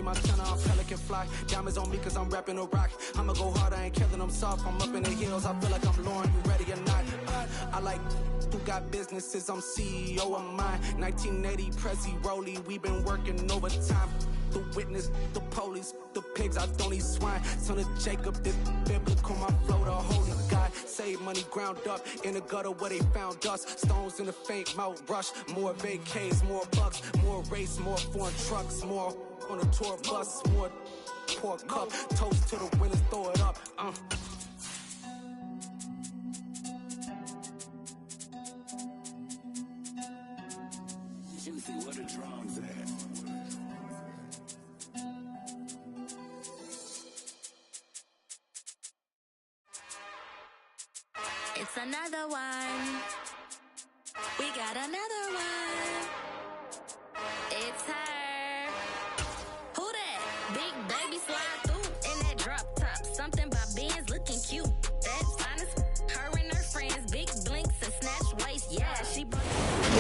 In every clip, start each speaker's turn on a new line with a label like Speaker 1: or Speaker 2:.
Speaker 1: me my channel, I'm pelican fly. Diamonds on me cause I'm rapping a rock. I'ma go hard, I ain't killing them soft. I'm up in the hills, I feel like I'm Lauren, you ready or not? I like who got businesses, I'm CEO of mine. 1980 Prezi Rolly, we been working overtime. The witness, the police, the pigs, I don't eat swine. Son of Jacob, this biblical, my flow, the holy God. Save money ground up in the gutter where they found us. Stones in the faint mouth rush. More vacays, more bucks, more race, more foreign trucks, more on a tour bus, more pour cup. Toast to the winners, throw it up.
Speaker 2: Juicy, what the drums at?
Speaker 3: It's another one. We got another one. It's her. Who that? Big baby slide through in that drop top. Something by Benz looking cute. That's honest. Her and her friends, big blinks and snatch waist. Yeah, she.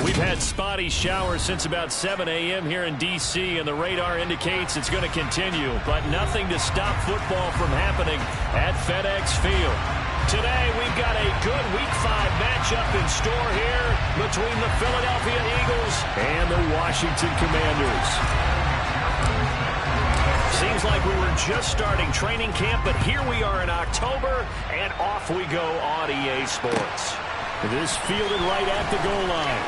Speaker 4: We've had spotty showers since about 7 a.m. here in D.C., and the radar indicates it's going to continue, but nothing to stop football from happening at FedEx Field. Today, we've got a good Week 5 matchup in store here between the Philadelphia Eagles and the Washington Commanders. Seems like we were just starting training camp, but here we are in October, and off we go on EA Sports. This fielded right at the goal line.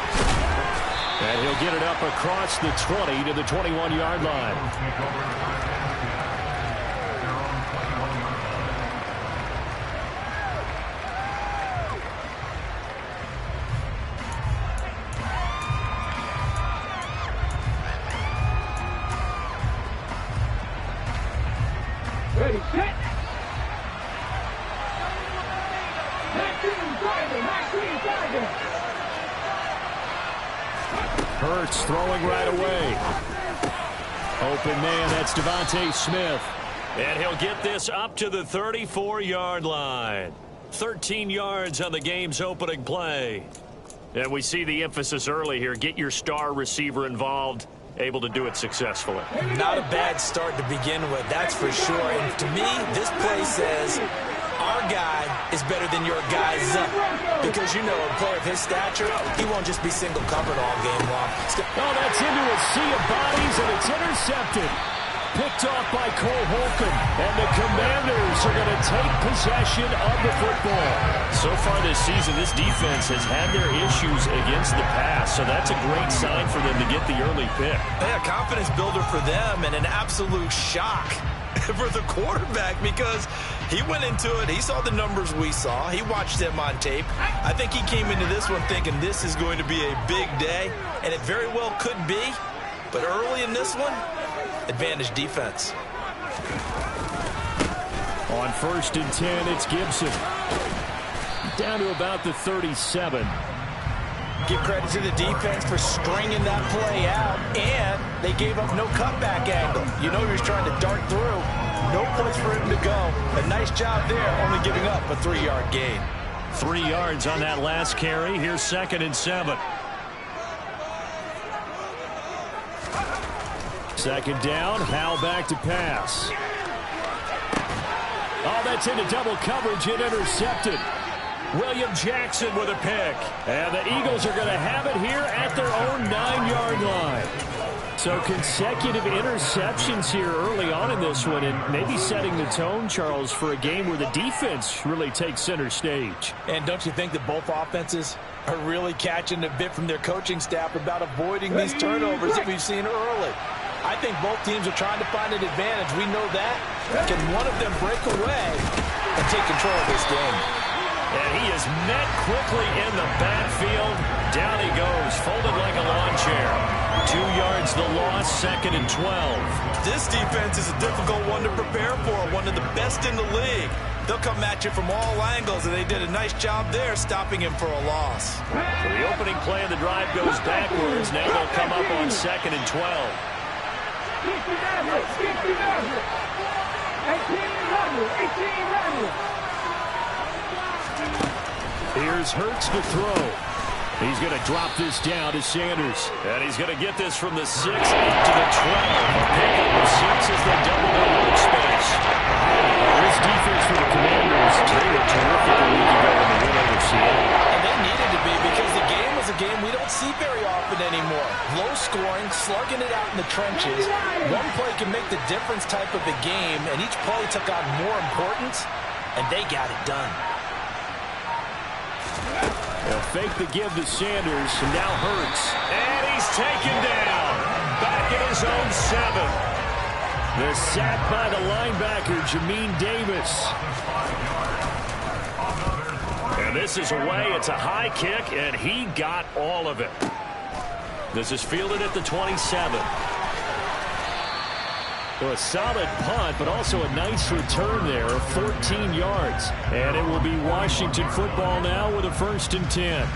Speaker 4: And he'll get it up across the 20 to the 21-yard line.
Speaker 5: Ready, set.
Speaker 4: Hurts throwing right away. Open man, that's Devontae Smith. And he'll get this up to the 34-yard line. 13 yards on the game's opening play. And we see the emphasis early here. Get your star receiver involved. Able to do it successfully.
Speaker 6: Not a bad start to begin with, that's for sure. And to me, this play says our guy is better than your guy's up. Because, you know, a player of his stature, he won't just be single covered all game long.
Speaker 4: Oh, that's into a sea of bodies, and it's intercepted. Picked off by Cole Holcomb. And the Commanders are going to take possession of the football. So far this season, this defense has had their issues against the pass. So that's a great sign for them to get the early pick.
Speaker 6: Yeah, confidence builder for them and an absolute shock for the quarterback because he went into it. He saw the numbers we saw. He watched them on tape. I think he came into this one thinking this is going to be a big day, and it very well could be. But early in this one, advantage defense.
Speaker 4: On 1st and 10, it's Gibson. Down to about the 37.
Speaker 6: Give credit to the defense for stringing that play out, and they gave up no cutback angle. You know he was trying to dart through. No place for him to go. A nice job there, only giving up a 3-yard gain.
Speaker 4: 3 yards on that last carry. Here's 2nd and 7. 2nd down, Howell back to pass. Oh, that's into double coverage and intercepted. William Jackson with a pick. And the Eagles are going to have it here at their own 9-yard line. So consecutive interceptions here early on in this one, and maybe setting the tone, Charles, for a game where the defense really takes center stage.
Speaker 6: And don't you think that both offenses are really catching a bit from their coaching staff about avoiding these turnovers that we've seen early? I think both teams are trying to find an advantage. We know that. Can one of them break away and take control of this game?
Speaker 4: And he is met quickly in the backfield. Down he goes, folded like a lawn chair. 2 yards the loss, 2nd and 12.
Speaker 6: This defense is a difficult one to prepare for, one of the best in the league. They'll come at you from all angles, and they did a nice job there stopping him for a loss.
Speaker 4: So the opening play of the drive goes backwards. Now they'll come up on 2nd and 12. Here's Hurts to throw. He's going to drop this down to Sanders. And he's going to get this from the 6 up to the 12. A pickup of 6
Speaker 6: One play can make the difference type of a game, and each play took on more importance, and they got it done.
Speaker 4: They'll fake the give to Sanders, and now Hurts. And he's taken down. Back at his own 7. The sack by the linebacker, Jamin Davis. And this is away. It's a high kick, and he got all of it. This is fielded at the 27. So a solid punt, but also a nice return there of 14 yards. And it will be Washington football now with a 1st and 10.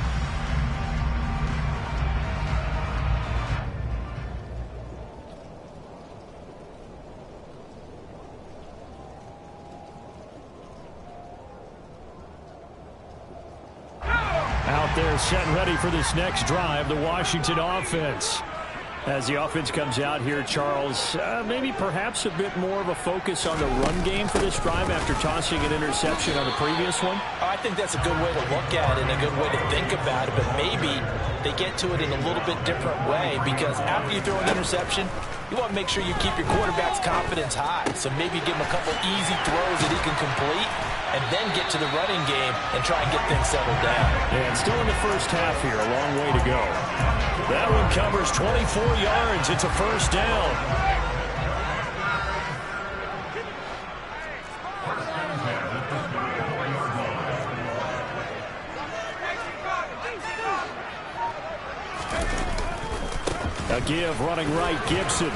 Speaker 4: Out there set and ready for this next drive, the Washington offense. As the offense comes out here, Charles, maybe perhaps a bit more of a focus on the run game for this drive after tossing an interception on the previous one?
Speaker 6: I think that's a good way to look at it and a good way to think about it, but maybe they get to it in a little bit different way, because after you throw an interception, you want to make sure you keep your quarterback's confidence high. So maybe give him a couple easy throws that he can complete and then get to the running game and try and get things settled down.
Speaker 4: And still in the first half here, a long way to go. That one covers 24 yards. It's a 1st down. A give running right, Gibson.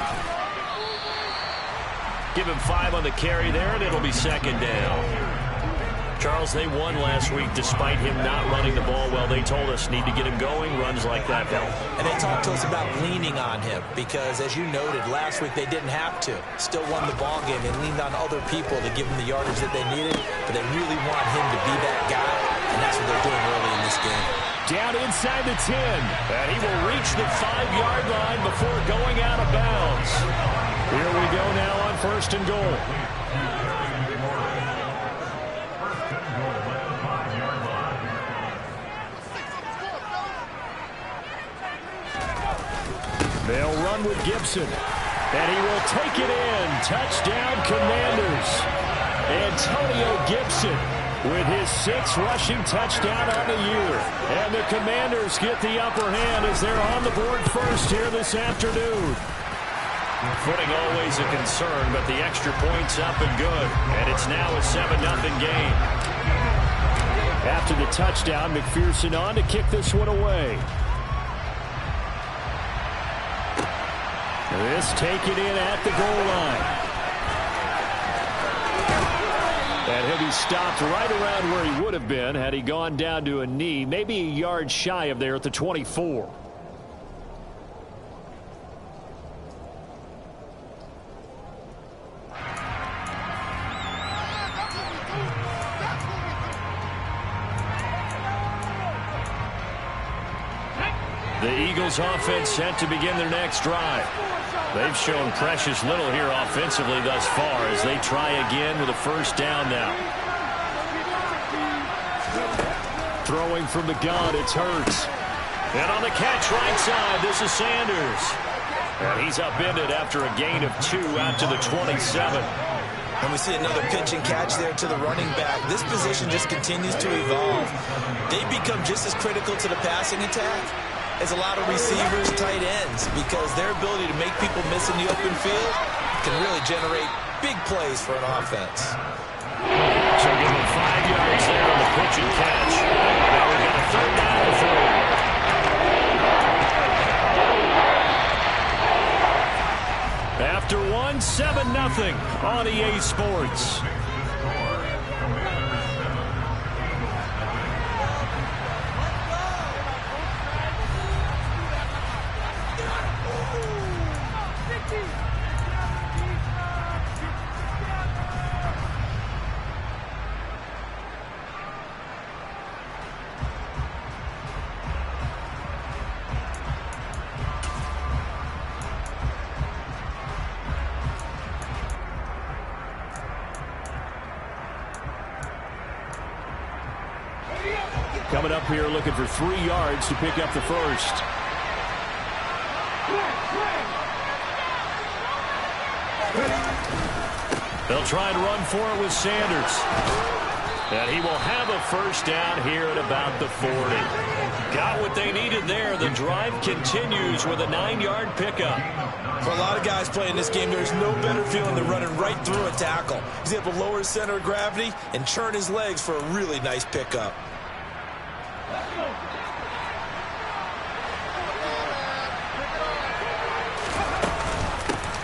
Speaker 4: Give him 5 on the carry there, and it'll be 2nd down. Charles, they won last week despite him not running the ball well. They told us need to get him going. Runs like that help.
Speaker 6: And they talked to us about leaning on him because, as you noted, last week they didn't have to. Still won the ball game. They leaned on other people to give them the yardage that they needed, but they really want him to be that guy, and that's what they're doing early in this game.
Speaker 4: Down inside the 10, and he will reach the 5-yard line before going out of bounds. Here we go now on 1st and goal. They'll run with Gibson, and he will take it in. Touchdown, Commanders. Antonio Gibson with his 6th rushing touchdown on the year. And the Commanders get the upper hand as they're on the board first here this afternoon. Footing always a concern, but the extra point's up and good. And it's now a 7-0 game. After the touchdown, McPherson on to kick this one away. This taken in at the goal line. And he'll be stopped right around where he would have been had he gone down to a knee, maybe a yard shy of there at the 24. The Eagles offense set to begin their next drive. They've shown precious little here offensively thus far as they try again with a 1st down now. Throwing from the gun, it's Hurts. And on the catch right side, this is Sanders. And he's upended after a gain of 2 out to the 27.
Speaker 6: And we see another pitch and catch there to the running back. This position just continues to evolve. They become just as critical to the passing attack as a lot of receivers, tight ends, because their ability to make people miss in the open field can really generate big plays for an offense.
Speaker 4: So give him 5 yards there on the pitch and catch. Now we've got a 3rd down and 4. After 1, 7-0 on EA Sports. Coming up here looking for 3 yards to pick up the 1st. They'll try and run for it with Sanders. And he will have a first down here at about the 40. Got what they needed there. The drive continues with a 9-yard pickup.
Speaker 6: For a lot of guys playing this game, there's no better feeling than running right through a tackle. He's able to lower his center of gravity and turn his legs for a really nice pickup.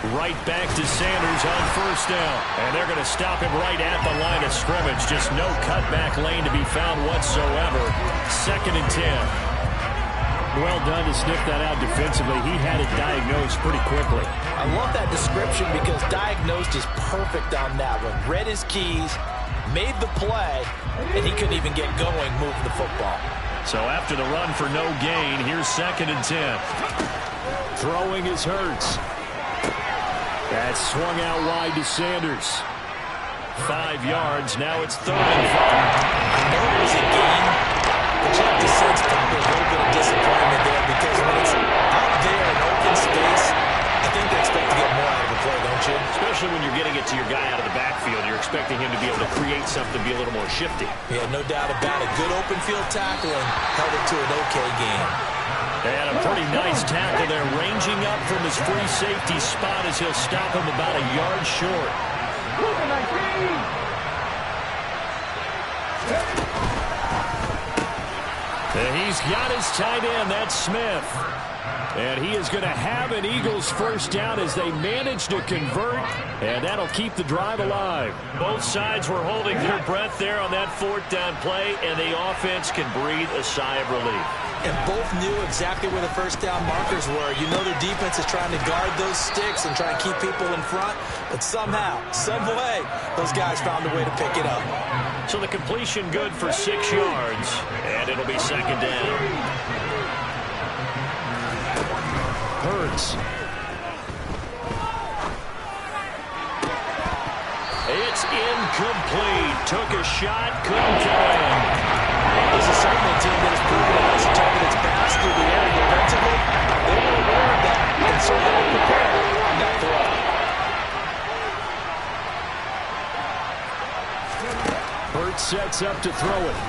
Speaker 4: Right back to Sanders on first down. And they're going to stop him right at the line of scrimmage. Just no cutback lane to be found whatsoever. 2nd and 10. Well done to sniff that out defensively. He had it diagnosed pretty quickly.
Speaker 6: I love that description because diagnosed is perfect on that one. Read his keys, made the play, and he couldn't even get going moving the football.
Speaker 4: So after the run for no gain, here's 2nd and 10. Throwing is Hurts. That's swung out wide to Sanders. 5 yards. Now it's 3rd and 5.
Speaker 6: I know it was a gain, but you have to sense probably a little bit of disappointment there because when it's out there in open space, I think they expect to get more out of the play, don't you?
Speaker 4: Especially when you're getting it to your guy out of the backfield. You're expecting him to be able to create something, be a little more shifty.
Speaker 6: Yeah, no doubt about it. Good open field tackle and held it to an okay game.
Speaker 4: And a pretty nice tackle there, ranging up from his free safety spot as he'll stop him about a yard short. And he's got his tight end, that's Smith. And he is going to have an Eagles first down as they manage to convert, and that'll keep the drive alive. Both sides were holding their breath there on that 4th down play, and the offense can breathe a sigh of relief.
Speaker 6: And both knew exactly where the first down markers were. You know their defense is trying to guard those sticks and try and keep people in front, but somehow, some way, those guys found a way to pick it up.
Speaker 4: So the completion good for 6 yards, and it'll be 2nd down. Hurts. It's incomplete. Took a shot, couldn't get in.
Speaker 6: This is certainly a team that has proven it has a target its pass through the air defensively. They were aware of that and certainly prepared on that throw.
Speaker 4: Hurts sets up to throw it.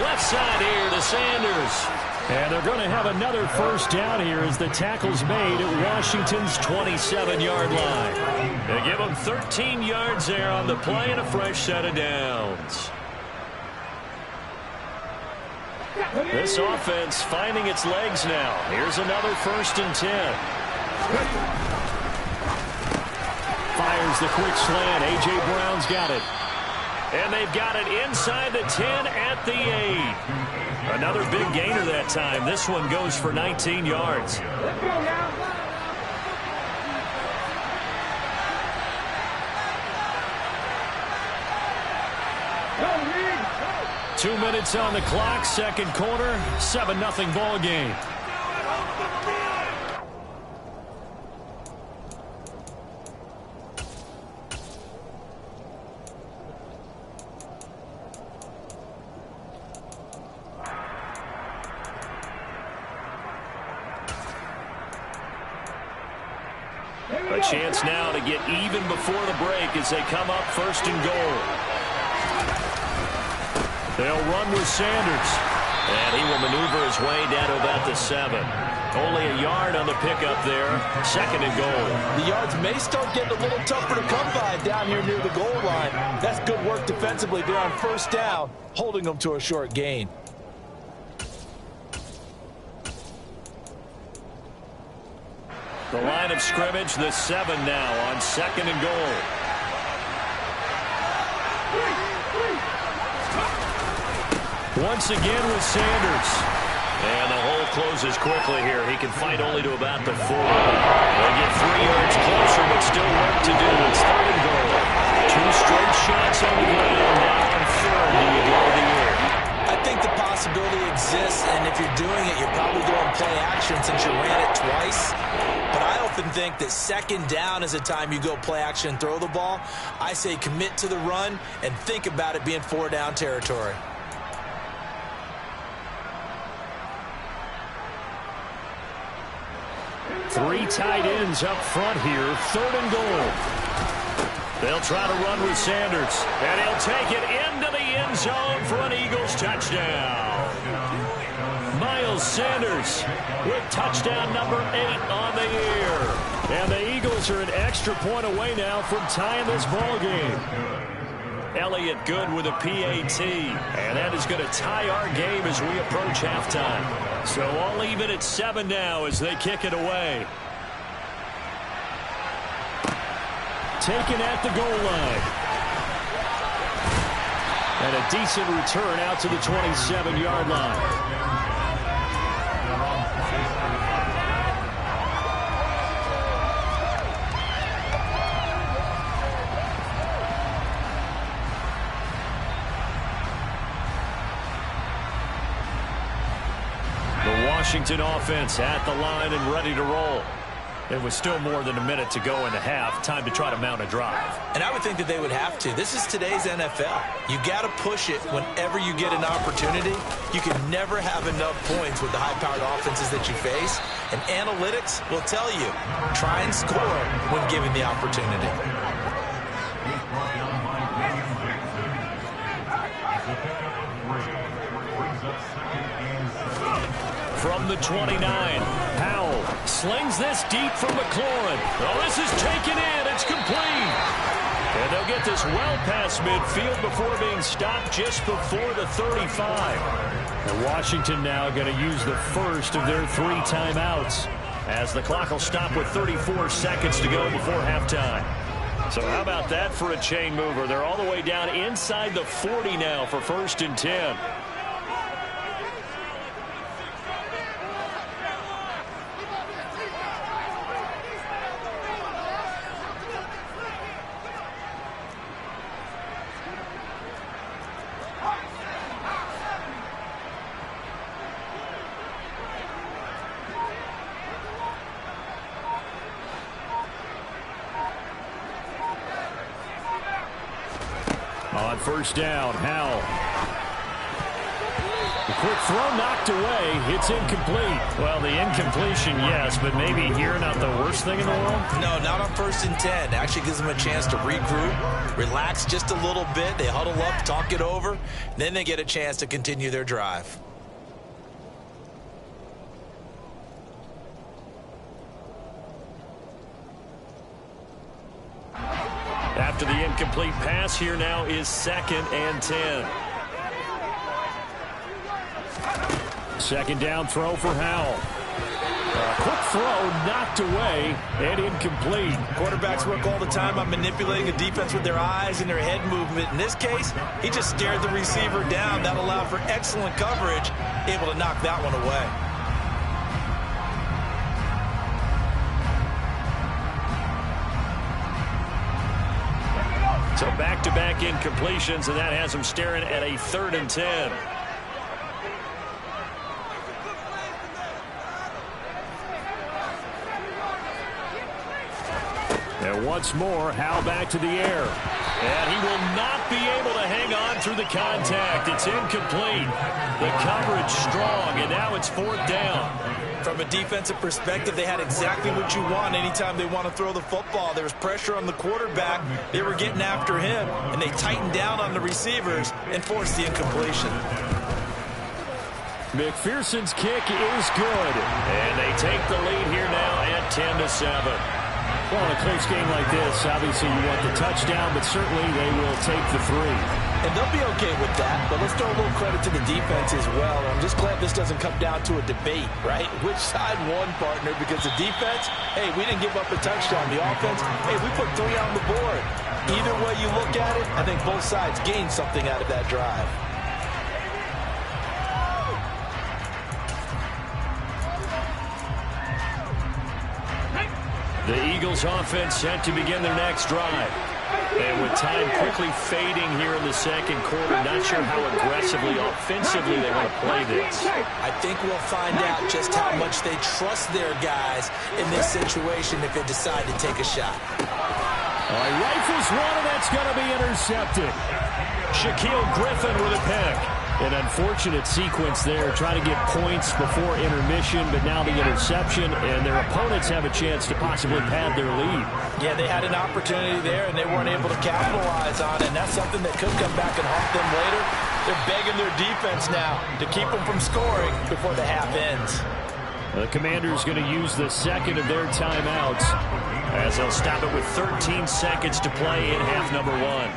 Speaker 4: Left side here to Sanders. And they're going to have another first down here as the tackle's made at Washington's 27-yard line. They give them 13 yards there on the play and a fresh set of downs. This offense finding its legs now. Here's another 1st and 10. Fires the quick slant. A.J. Brown's got it. And they've got it inside the 10 at the 8. Another big gainer that time. This one goes for 19 yards.
Speaker 2: Let's go now.
Speaker 4: 2 minutes on the clock, 2nd quarter, 7-0 ball game. A chance now to get even before the break as they come up 1st and goal. They'll run with Sanders. And he will maneuver his way down to about the 7. Only a yard on the pickup there. 2nd and goal.
Speaker 6: The yards may start getting a little tougher to come by down here near the goal line. That's good work defensively there on 1st down, holding them to a short gain.
Speaker 4: The line of scrimmage, the 7 now on 2nd and goal. Once again with Sanders. And the hole closes quickly here. He can fight only to about the 4. They get 3 yards closer, but still work to do. It's 3rd and goal. 2 straight shots on the ground. Now on 3rd, do you go to the air?
Speaker 6: I think the possibility exists, and if you're doing it, you're probably going play action since you ran it twice. But I often think that 2nd down is a time you go play action and throw the ball. I say commit to the run and think about it being 4 down territory.
Speaker 4: Three tight ends up front here. 3rd and goal. They'll try to run with Sanders. And he'll take it into the end zone for an Eagles touchdown. Miles Sanders with touchdown number 8 on the year. And the Eagles are an extra point away now from tying this ball game. Elliott good with a PAT. And that is going to tie our game as we approach halftime. So all even at 7 now as they kick it away. Taken at the goal line. And a decent return out to the 27-yard line. Washington offense at the line and ready to roll. It was still more than a minute to go in the half. Time to try to mount a drive.
Speaker 6: And I would think that they would have to. This is today's NFL. You got to push it whenever you get an opportunity. You can never have enough points with the high-powered offenses that you face. And analytics will tell you, try and score when given the opportunity.
Speaker 4: From the 29, Howell slings this deep from McLaurin. Oh, this is taken in. It's complete. And they'll get this well past midfield before being stopped just before the 35. And Washington now going to use the first of their 3 timeouts as the clock will stop with 34 seconds to go before halftime. So how about that for a chain mover? They're all the way down inside the 40 now for 1st and 10. On 1st down, Howell. The quick throw knocked away. It's incomplete. Well, the incompletion, yes, but maybe here not the worst thing in the world?
Speaker 6: No, not on 1st and 10. Actually gives them a chance to regroup, relax just a little bit. They huddle up, talk it over. Then they get a chance to continue their drive.
Speaker 4: After the incomplete pass, here now is 2nd and 10. 2nd down throw for Howell. Quick throw knocked away and incomplete.
Speaker 6: Quarterbacks work all the time on manipulating a defense with their eyes and their head movement. In this case, he just stared the receiver down. That allowed for excellent coverage, able to knock that one away.
Speaker 4: So back-to-back incompletions, and that has him staring at a 3rd and 10. And once more, Howell back to the air. And he will not be able to hang on through the contact. It's incomplete. The coverage strong, and now it's 4th down.
Speaker 6: From a defensive perspective, they had exactly what you want anytime they want to throw the football. There was pressure on the quarterback. They were getting after him, and they tightened down on the receivers and forced the incompletion.
Speaker 4: McPherson's kick is good. And they take the lead here now at 10-7. Well, in a close game like this, obviously you want the touchdown, but certainly they will take the 3.
Speaker 6: And they'll be okay with that, but let's throw a little credit to the defense as well. I'm just glad this doesn't come down to a debate, right? Which side won, partner? Because the defense, hey, we didn't give up a touchdown. The offense, hey, we put 3 on the board. Either way you look at it, I think both sides gained something out of that drive.
Speaker 4: The Eagles offense set to begin their next drive. And with time quickly fading here in the 2nd quarter, not sure how aggressively, offensively they want to play this.
Speaker 6: I think we'll find out just how much they trust their guys in this situation if they decide to take a shot.
Speaker 4: Rifles one, and that's going to be intercepted. Shaquille Griffin with a pick. An unfortunate sequence there, trying to get points before intermission, but now the interception, and their opponents have a chance to possibly pad their lead.
Speaker 6: Yeah, they had an opportunity there, and they weren't able to capitalize on it, and that's something that could come back and haunt them later. They're begging their defense now to keep them from scoring before the half ends.
Speaker 4: The Commanders going to use the second of their timeouts as they'll stop it with 13 seconds to play in half number 1.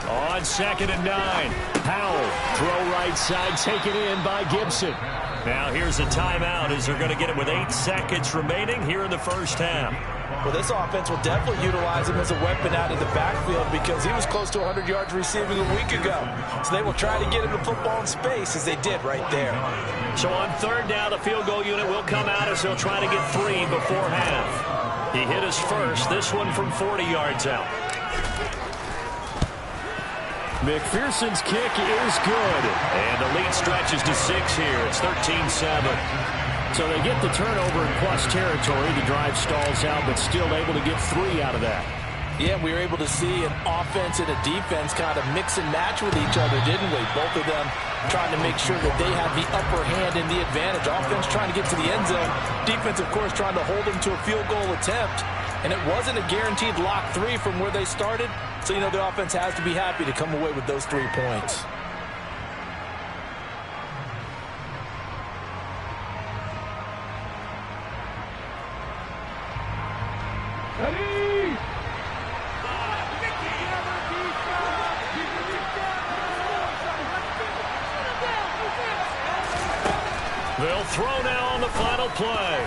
Speaker 4: On 2nd and 9, Powell, throw right side, taken in by Gibson. Now here's a timeout as they're going to get it with 8 seconds remaining here in the first half.
Speaker 6: Well, this offense will definitely utilize him as a weapon out of the backfield because he was close to 100 yards receiving a week ago. So they will try to get him the football in space as they did right there.
Speaker 4: So on 3rd down, the field goal unit will come out as they'll try to get 3 before half. He hit us first, this one from 40 yards out. McPherson's kick is good, and the lead stretches to 6 here. It's 13-7. So they get the turnover in plus territory. The drive stalls out, but still able to get 3 out of that.
Speaker 6: Yeah, we were able to see an offense and a defense kind of mix and match with each other, didn't we? Both of them trying to make sure that they have the upper hand and the advantage. Offense trying to get to the end zone. Defense, of course, trying to hold them to a field goal attempt. And it wasn't a guaranteed lock 3 from where they started. So, you know, the offense has to be happy to come away with those 3 points.
Speaker 4: They'll throw now on the final play.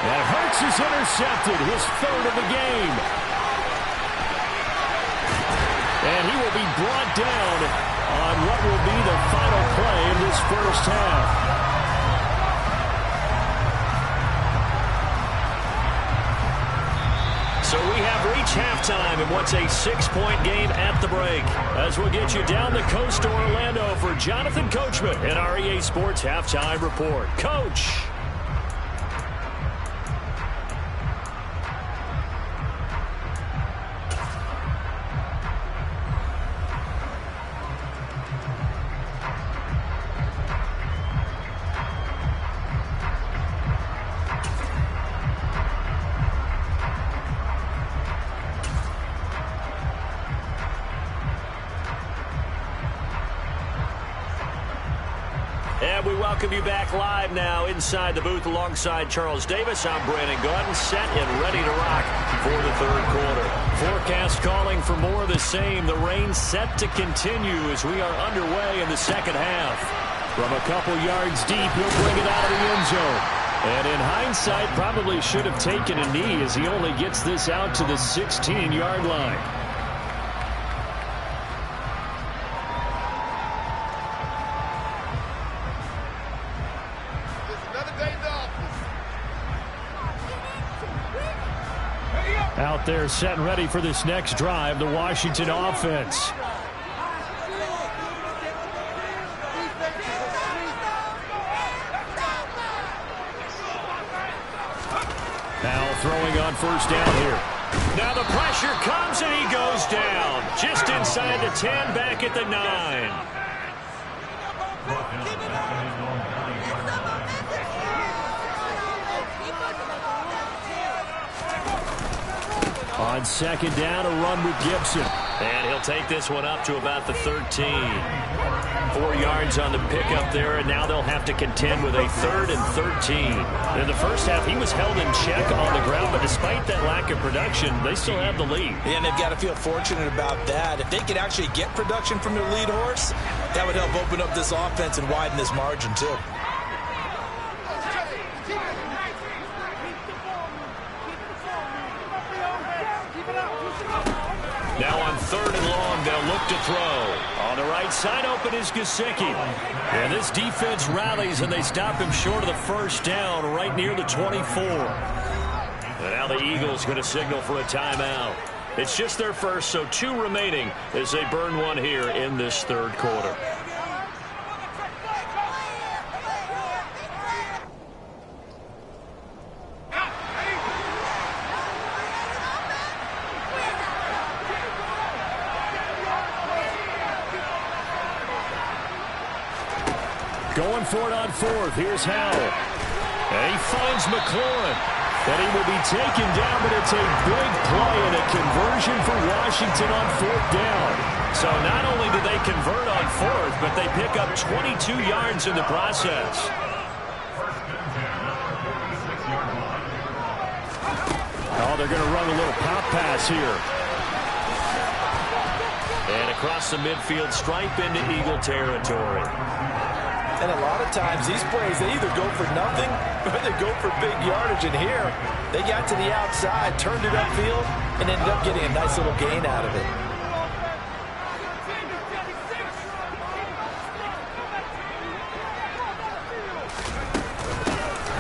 Speaker 4: And Hurts is intercepted, his 3rd of the game. And he will be brought down on what will be the final play of this first half. So we have reached halftime in what's a 6-point game at the break. As we'll get you down the coast to Orlando for Jonathan Coachman in our EA Sports Halftime Report. Coach. And we welcome you back live now inside the booth alongside Charles Davis. I'm Brandon Gordon, set and ready to rock for the 3rd quarter. Forecast calling for more of the same. The rain set to continue as we are underway in the 2nd half. From a couple yards deep, he'll bring it out of the end zone. And in hindsight, probably should have taken a knee as he only gets this out to the 16-yard line. Out there set and ready for this next drive, the Washington offense. Now throwing on 1st down here. Now the pressure comes and he goes down. Just inside the 10, back at the 9. On 2nd down, a run with Gibson. And he'll take this one up to about the 13. 4 yards on the pickup there, and now they'll have to contend with a 3rd and 13. In the first half, he was held in check on the ground, but despite that lack of production, they still have the lead.
Speaker 6: Yeah, and they've got to feel fortunate about that. If they could actually get production from their lead horse, that would help open up this offense and widen this margin, too.
Speaker 4: Now on 3rd and long, they'll look to throw. On the right side, open is Gesicki. And this defense rallies, and they stop him short of the 1st down right near the 24. And now the Eagles going to signal for a timeout. It's just their first, so 2 remaining as they burn one here in this 3rd quarter. Going for it on fourth. Here's Howell. And he finds McLaurin. And he will be taken down, but it's a big play and a conversion for Washington on fourth down. So not only do they convert on fourth, but they pick up 22 yards in the process. Oh, they're going to run a little pop pass here. And across the midfield stripe into Eagle territory.
Speaker 6: And a lot of times these plays, they either go for nothing or they go for big yardage. And here, they got to the outside, turned it upfield, and ended up getting a nice little gain out of it.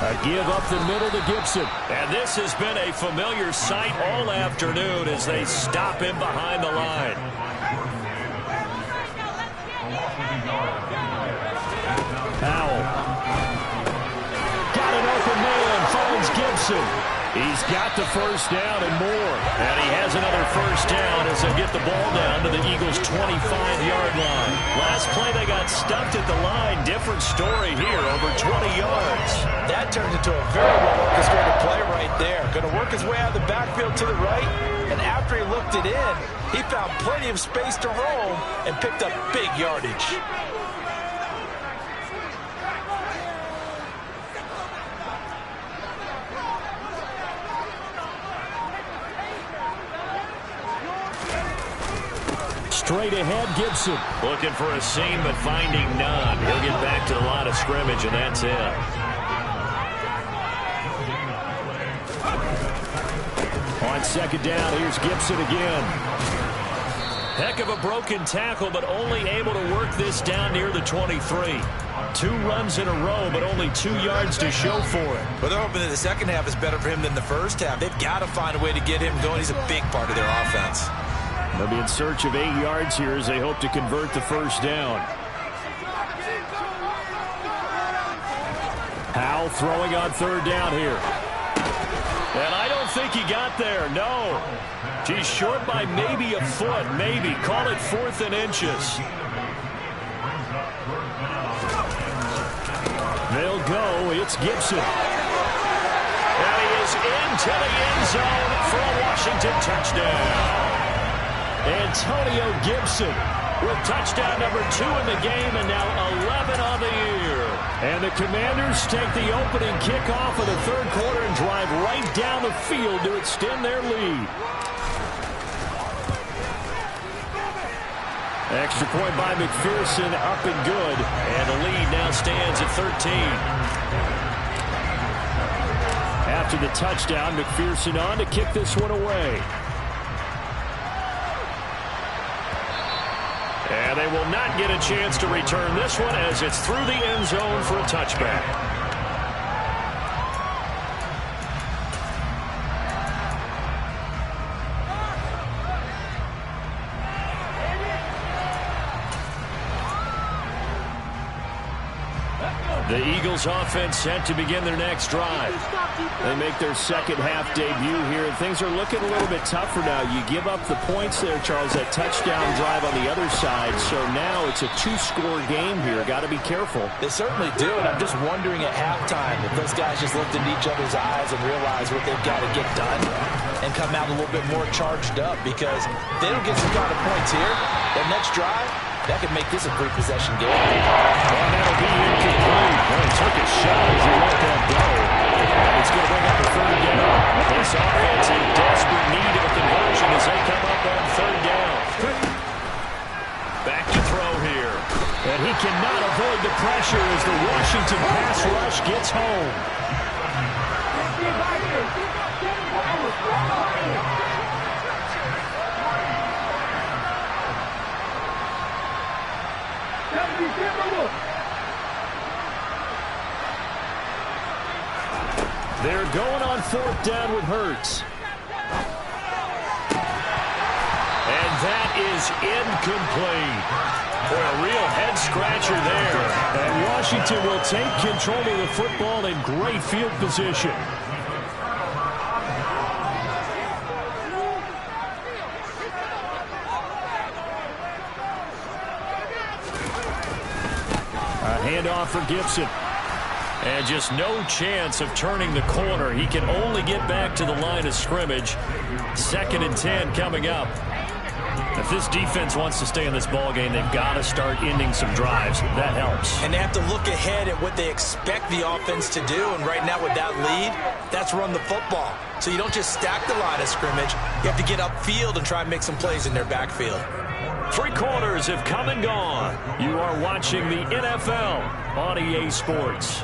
Speaker 4: A give up the middle to Gibson. And this has been a familiar sight all afternoon as they stop him behind the line. Howell. Got an open man, finds Gibson. He's got the first down and more. And he has another first down as they get the ball down to the Eagles' 25-yard line. Last play they got stuffed at the line. Different story here, over 20 yards.
Speaker 6: That turned into a very well-orchestrated play right there. Going to work his way out of the backfield to the right. And after he looked it in, he found plenty of space to roam and picked up big yardage.
Speaker 4: Straight ahead, Gibson. Looking for a seam, but finding none. He'll get back to the line of scrimmage, and that's it. On second down, here's Gibson again. Heck of a broken tackle, but only able to work this down near the 23. 2 runs in a row, but only 2 yards to show for it.
Speaker 6: But they're hoping that the second half is better for him than the first half. They've got to find a way to get him going. He's a big part of their offense.
Speaker 4: They'll be in search of 8 yards here as they hope to convert the first down. Howell throwing on third down here. And I don't think he got there, no. He's short by maybe a foot, maybe. Call it 4th and inches. They'll go. It's Gibson. And he is into the end zone for a Washington touchdown. Antonio Gibson with touchdown number 2 in the game and now 11 on the year. And the Commanders take the opening kickoff of the third quarter and drive right down the field to extend their lead. Extra point by McPherson, up and good. And the lead now stands at 13. After the touchdown, McPherson on to kick this one away. And they will not get a chance to return this one as it's through the end zone for a touchback. The Eagles offense set to begin their next drive. They make their second half debut here, and things are looking a little bit tougher now. You give up the points there, Charles, that touchdown drive on the other side, so now it's a 2-score game here. Got to be careful.
Speaker 6: They certainly do, and I'm just wondering at halftime if those guys just looked into each other's eyes and realized what they've got to get done and come out a little bit more charged up, because if they don't get some kind of points here, that next drive, that could make this a 3-possession game.
Speaker 4: And that'll be incomplete. Well, he took a shot as he let that go. And it's going to bring up a third down. This offense in desperate need of a conversion as they come up on third down. Back to throw here. And he cannot avoid the pressure as the Washington pass rush gets home. They're going on fourth down with Hurts. And that is incomplete. For a real head-scratcher there. And Washington will take control of the football in great field position. handoff for Gibson. And just no chance of turning the corner. He can only get back to the line of scrimmage. 2nd and 10 coming up. If this defense wants to stay in this ball game, they've got to start ending some drives. That helps.
Speaker 6: And they have to look ahead at what they expect the offense to do. And right now with that lead, that's run the football. So you don't just stack the line of scrimmage. You have to get upfield and try and make some plays in their backfield.
Speaker 4: 3 quarters have come and gone. You are watching the NFL on EA Sports.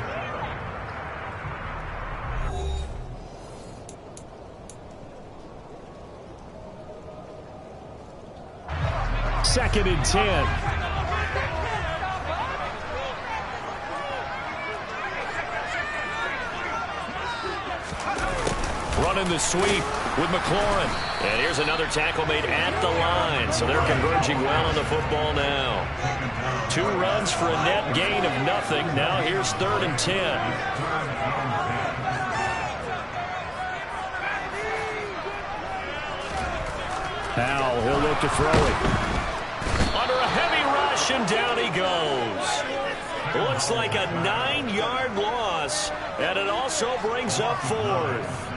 Speaker 4: Second and 10. Running the sweep with McLaurin. And here's another tackle made at the line. So they're converging well on the football now. 2 runs for a net gain of nothing. Now here's 3rd and 10. Powell, he'll look to throw it. Under a heavy rush, and down he goes. Looks like a 9-yard loss, and it also brings up 4th.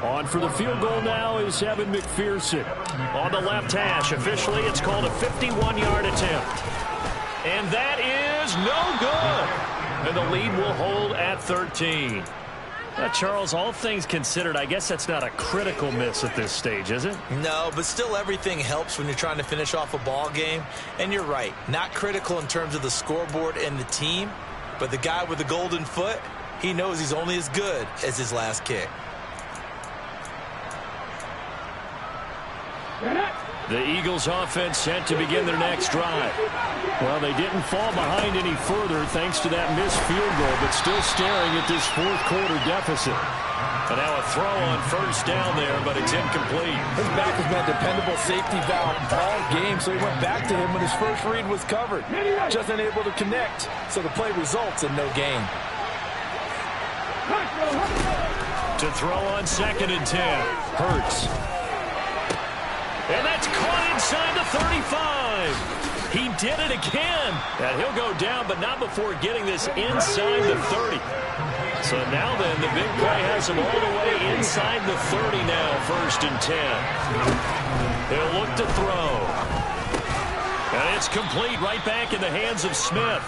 Speaker 4: On for the field goal now is Evan McPherson. On the left hash, officially it's called a 51-yard attempt. And that is no good. And the lead will hold at 13. Charles, all things considered, I guess that's not a critical miss at this stage, is it?
Speaker 6: No, but still everything helps when you're trying to finish off a ball game. And you're right, not critical in terms of the scoreboard and the team, but the guy with the golden foot, he knows he's only as good as his last kick.
Speaker 4: The Eagles offense set to begin their next drive. Well, they didn't fall behind any further thanks to that missed field goal, but still staring at this 4th quarter deficit. And now a throw on 1st down there, but it's incomplete.
Speaker 2: His back has been a dependable safety valve all game, so he went back to him when his first read was covered. Just unable to connect, so the play results in no gain.
Speaker 4: To throw on 2nd and 10. Hurts. And that's caught inside the 35. He did it again. And he'll go down, but not before getting this inside the 30. So now then, the big play has him all the way inside the 30 now, 1st and 10. He'll look to throw. And it's complete right back in the hands of Smith.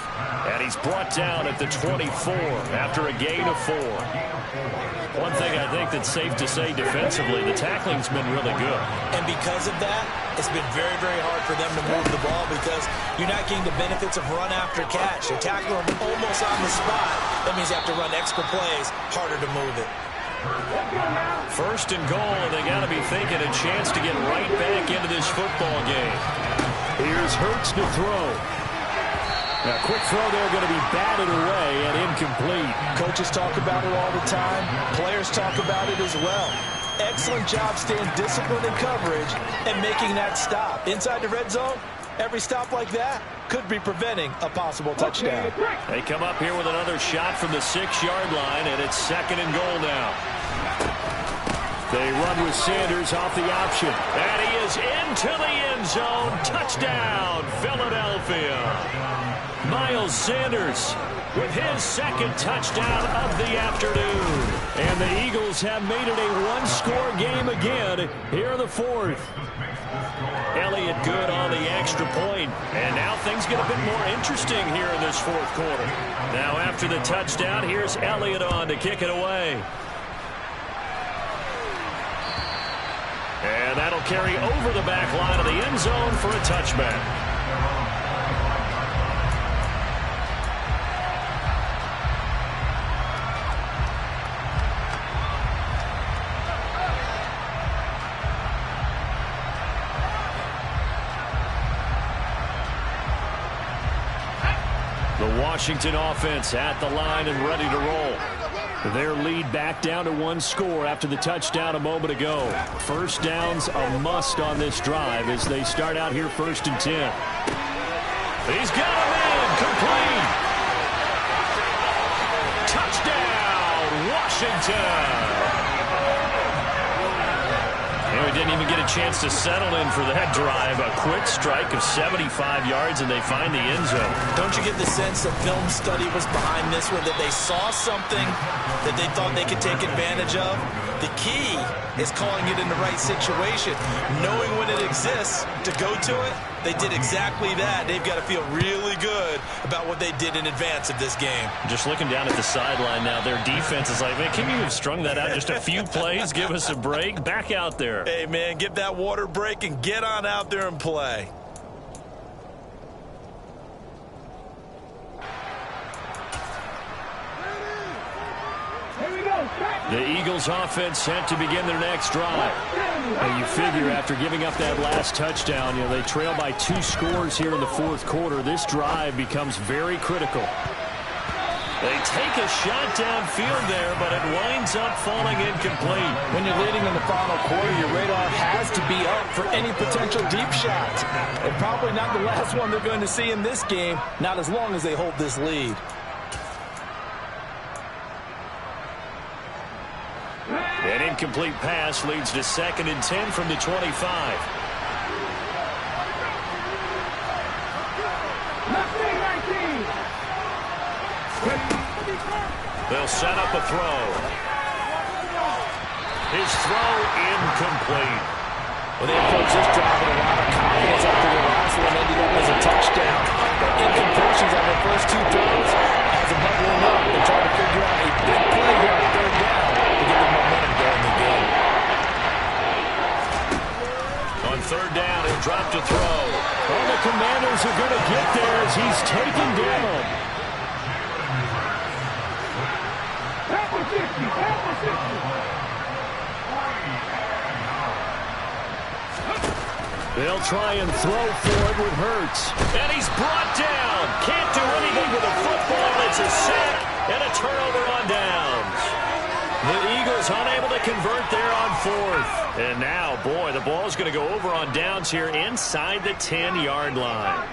Speaker 4: And he's brought down at the 24 after a gain of 4. One thing I think that's safe to say defensively, the tackling's been really good.
Speaker 6: And because of that, it's been very, very hard for them to move the ball because you're not getting the benefits of run after catch. You're tackling them almost on the spot. That means you have to run extra plays, harder to move it.
Speaker 4: 1st and goal, and they got to be thinking a chance to get right back into this football game. Here's Hurts to throw. Now, quick throw there, going to be batted away and incomplete.
Speaker 2: Coaches talk about it all the time. Players talk about it as well. Excellent job staying disciplined in coverage and making that stop. Inside the red zone, every stop like that could be preventing a possible touchdown.
Speaker 4: They come up here with another shot from the 6-yard line, and it's 2nd and goal now. They run with Sanders off the option. And he is into the end zone. Touchdown, Philadelphia. Miles Sanders with his 2nd touchdown of the afternoon. And the Eagles have made it a 1-score game again here in the 4th. Elliott good on the extra point. And now things get a bit more interesting here in this 4th quarter. Now after the touchdown, here's Elliott on to kick it away. And that'll carry over the back line of the end zone for a touchback. The Washington offense at the line and ready to roll. Their lead back down to 1 score after the touchdown a moment ago. 1st down's a must on this drive as they start out here 1st and 10. He's got him in. Complete. Touchdown, Washington. And didn't even get a chance to settle in for that drive. A quick strike of 75 yards, and they find the end zone.
Speaker 6: Don't you get the sense that film study was behind this one, that they saw something that they thought they could take advantage of? The key is calling it in the right situation, knowing when it exists to go to it. They did exactly that. They've got to feel really good about what they did in advance of this game.
Speaker 4: Just looking down at the sideline now, their defense is like, man, can you have strung that out just a few plays? Give us a break. Back out there.
Speaker 6: Hey, man, give that water break and get on out there and play.
Speaker 4: The Eagles offense set to begin their next drive. And you figure after giving up that last touchdown, they trail by 2 scores here in the fourth quarter. This drive becomes very critical. They take a shot downfield there, but it winds up falling incomplete.
Speaker 2: When you're leading in the final quarter, your radar has to be up for any potential deep shots. And probably not the last one they're going to see in this game, not as long as they hold this lead.
Speaker 4: An incomplete pass leads to 2nd and 10 from the 25. They'll set up a throw. His throw incomplete.
Speaker 2: Well, they approach this drive with a lot of confidence after the last one ended up as a touchdown. The incompletions on their first 2 throws has them bubbling up. They're trying to figure out a big play here on 3rd down to get the momentum going again.
Speaker 4: On 3rd down, he'll drop to throw. Oh, the Commanders are going to get there as he's taken down. They'll try and throw for it with Hurts. And he's brought down. Can't do anything with the football. It's a sack and a turnover on downs. The Eagles unable to convert there on 4th. And now, boy, the ball's going to go over on downs here inside the 10-yard line.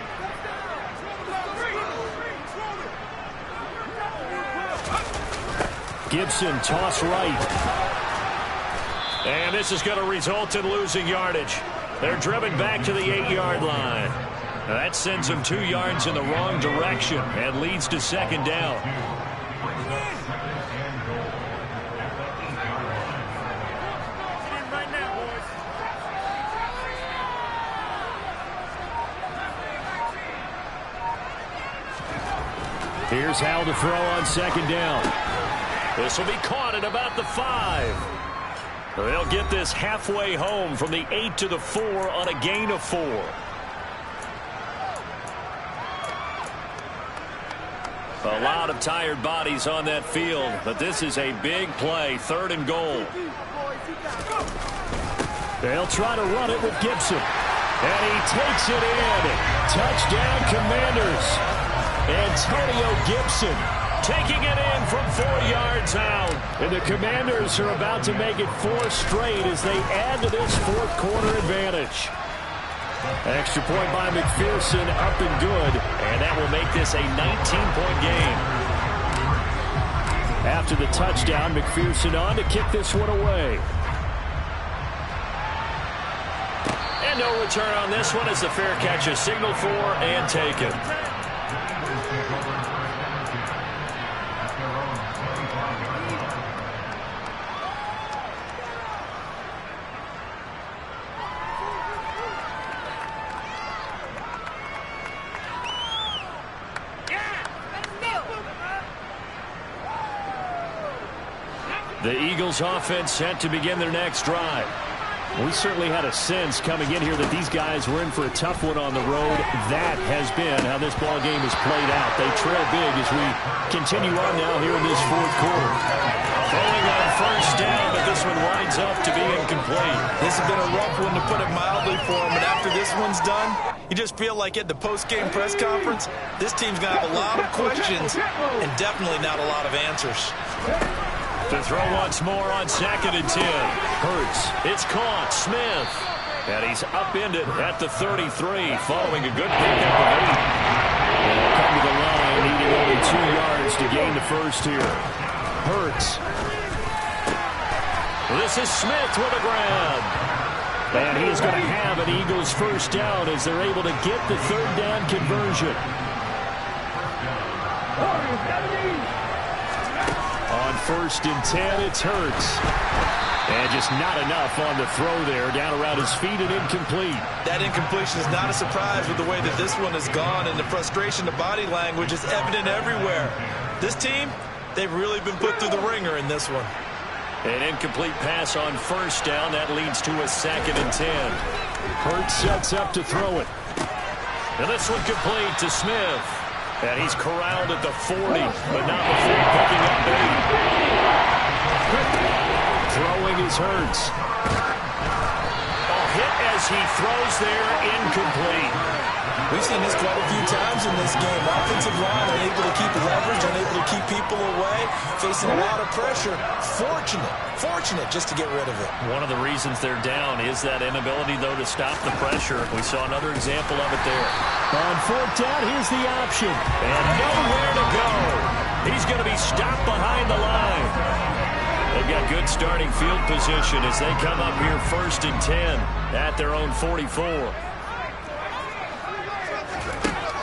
Speaker 4: Gibson toss right. And this is going to result in losing yardage. They're driven back to the 8-yard line. Now that sends them 2 yards in the wrong direction and leads to 2nd down. Here's Hal to throw on 2nd down. This will be caught at about the 5. They'll get this halfway home from the 8 to the 4 on a gain of 4. A lot of tired bodies on that field, but this is a big play, 3rd and goal. They'll try to run it with Gibson. And he takes it in. Touchdown, Commanders. Antonio Gibson taking it in from 4 yards out. And the Commanders are about to make it 4 straight as they add to this fourth quarter advantage. Extra point by McPherson, up and good. And that will make this a 19-point game. After the touchdown, McPherson on to kick this one away. And no return on this one as the fair catch is signaled for and taken. The Eagles offense set to begin their next drive. We certainly had a sense coming in here that these guys were in for a tough one on the road. That has been how this ball game has played out. They trail big as we continue on now here in this fourth quarter. Throwing on 1st down, but this one winds up to be incomplete.
Speaker 6: This has been a rough one, to put it mildly, for them. And after this one's done, you just feel like at the post-game press conference, this team's going to have a lot of questions and definitely not a lot of answers.
Speaker 4: To throw once more on 2nd and 10. Hurts. It's caught. Smith. And he's upended at the 33 following a good pickup of 8. And they'll come to the line, needing only 2 yards to gain the first here. Hurts. This is Smith with a grab. And he is going to have an Eagles first down as they're able to get the third down conversion. On 1st and 10, it's Hurts. And just not enough on the throw there. Down around his feet and incomplete.
Speaker 6: That incompletion is not a surprise with the way that this one has gone, and the frustration, the body language is evident everywhere. This team, they've really been put through the ringer in this one.
Speaker 4: An incomplete pass on 1st down. That leads to a 2nd and 10. Hurts sets up to throw it. And this one complete to Smith. And he's corralled at the 40, but not before picking up 8. Throwing is Hurts. A hit as he throws there, incomplete.
Speaker 6: We've seen this quite a few times in this game. Offensive line unable to keep leverage, unable to keep people away, facing a lot of pressure. Fortunate just to get rid of it.
Speaker 4: One of the reasons they're down is that inability, though, to stop the pressure. We saw another example of it there. On 4th down, here's the option. And nowhere to go. He's going to be stopped behind the line. They've got good starting field position as they come up here 1st and 10 at their own 44.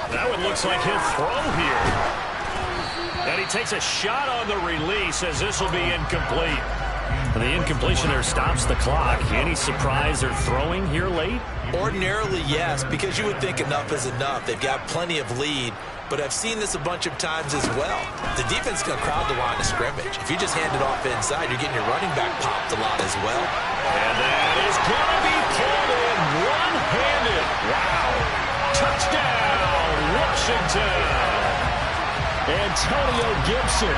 Speaker 4: That one looks like he'll throw here. And he takes a shot on the release as this will be incomplete. The incompletion there stops the clock. Any surprise they're throwing here late?
Speaker 6: Ordinarily, yes, because you would think enough is enough. They've got plenty of lead, but I've seen this a bunch of times as well. The defense is going to crowd the line of scrimmage. If you just hand it off inside, you're getting your running back popped a lot as well.
Speaker 4: And that is going to be pulled in one-handed. Wow. Touchdown, Washington. Antonio Gibson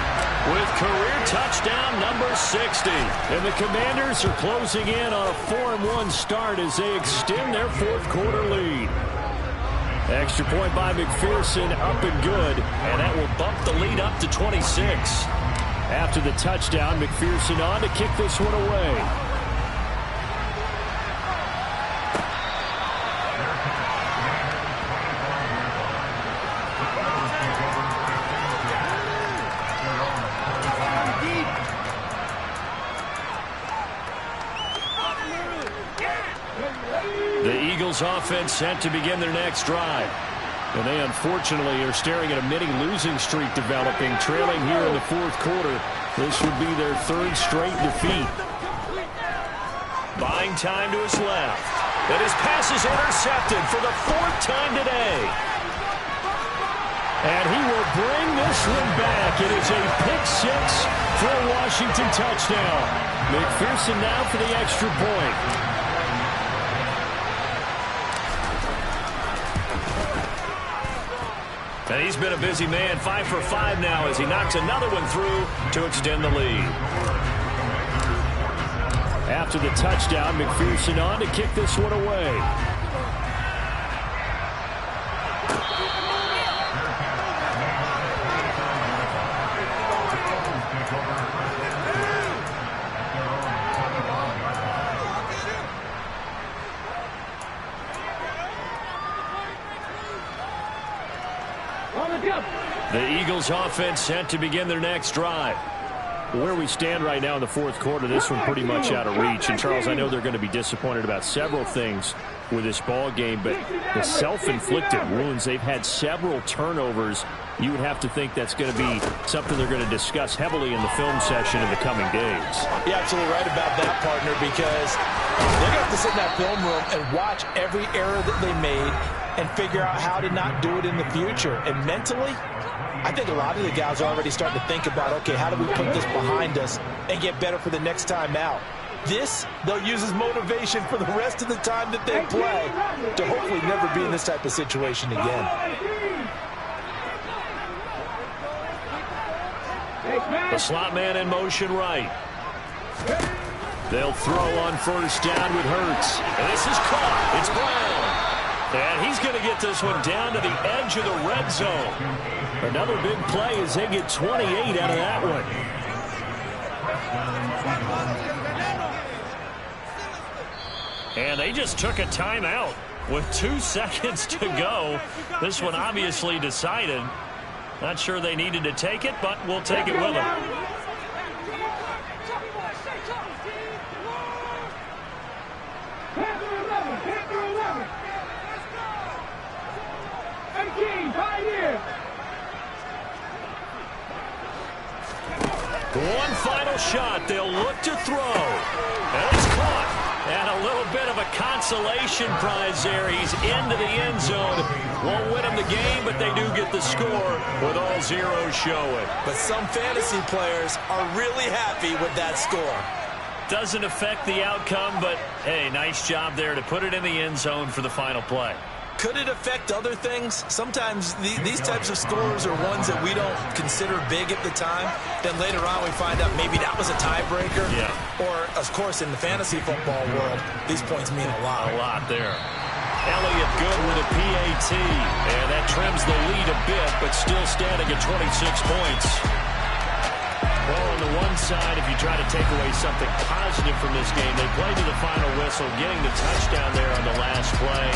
Speaker 4: with career touchdown number 60. And the Commanders are closing in on a 4-1 start as they extend their 4th quarter lead. Extra point by McPherson, up and good. And that will bump the lead up to 26. After the touchdown, McPherson on to kick this one away. Offense set to begin their next drive. And they unfortunately are staring at a mini losing streak developing, trailing here in the 4th quarter. This would be their 3rd straight defeat. Buying time to his left. And his pass is intercepted for the 4th time today. And he will bring this one back. It is a pick 6 for a Washington touchdown. McPherson now for the extra point. And he's been a busy man, 5 for 5 now as he knocks another one through to extend the lead. After the touchdown, McPherson on to kick this one away. The Eagles offense set to begin their next drive. Where we stand right now in the 4th quarter, this one pretty much out of reach. And, Charles, I know they're going to be disappointed about several things with this ball game, but the self-inflicted wounds, they've had several turnovers. You would have to think that's going to be something they're going to discuss heavily in the film session in the coming days.
Speaker 6: You're absolutely right about that, partner, because they're going to have to sit in that film room and watch every error that they made and figure out how to not do it in the future. And mentally, I think a lot of the guys are already starting to think about, okay, how do we put this behind us and get better for the next time out? This, they'll use as motivation for the rest of the time that they play to hopefully never be in this type of situation again.
Speaker 4: The slot man in motion right. They'll throw on 1st down with Hurts. And this is caught. It's Brown. And he's going to get this one down to the edge of the red zone. Another big play as they get 28 out of that one. And they just took a timeout with 2 seconds to go. This one obviously decided. Not sure they needed to take it, but we'll take it with them. final shot. They'll look to throw. And it's caught. And a little bit of a consolation prize there. He's into the end zone. Won't win him the game, but they do get the score with all zeros showing.
Speaker 6: But some fantasy players are really happy with that score.
Speaker 4: Doesn't affect the outcome, but, hey, nice job there to put it in the end zone for the final play.
Speaker 6: Could it affect other things? Sometimes these types of scores are ones that we don't consider big at the time. Then later on we find out maybe that was a tiebreaker.
Speaker 4: Yeah.
Speaker 6: Or, of course, in the fantasy football world, these points mean a lot.
Speaker 4: A lot there. Elliott good with a PAT. And that trims the lead a bit, but still standing at 26 points. Well, on the one side, if you try to take away something positive from this game, they played to the final whistle, getting the touchdown there on the last play,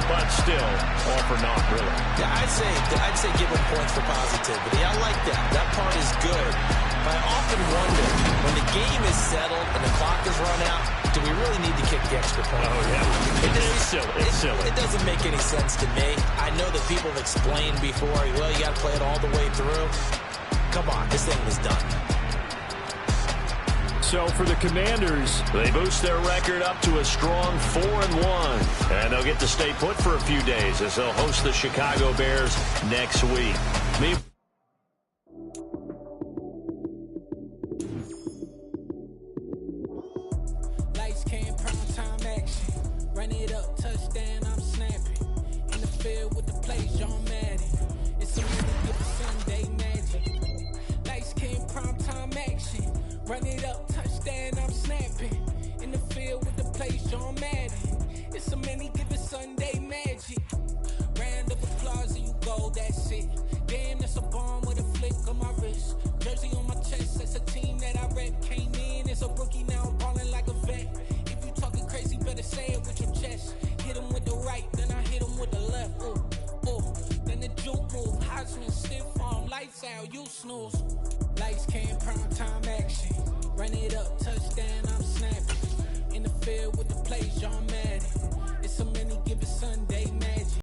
Speaker 4: but still, all for naught, really.
Speaker 6: Yeah, I'd say give them points for positivity. I like that. That part is good. But I often wonder, when the game is settled and the clock is run out, do we really need to kick the extra point?
Speaker 4: Oh, yeah. It's silly. It's silly.
Speaker 6: It doesn't make any sense to me. I know that people have explained before, well, you got to play it all the way through. Come on, this thing was done.
Speaker 4: So for the Commanders, they boost their record up to a strong 4-1. And they'll get to stay put for a few days as they'll host the Chicago Bears next week.
Speaker 1: Lights, cam, prime time action. Run it up, touchdown, I'm snapping. In the field with the plays, John Madden. It's a minute with Sunday magic. Lights, cam, prime time action. Run it up, touchdown, I'm snapping. In the field with the plays, John Madden. It's a many given Sunday magic. Round of applause and you go, that's it. Damn, that's a bomb with a flick on my wrist. Jersey on my chest, that's a team that I rep. Came in as a rookie, now I'm balling like a vet. If you talking crazy, better say it with your chest. Hit him with the right, then I hit him with the left. Ooh, ooh. Then the juke move, Heisman stiff arm, lights out, you snooze. Lights, cam, prime time action. Run it up, touchdown, I'm snapping. In the field with the plays, John Madden. It's a many given Sunday.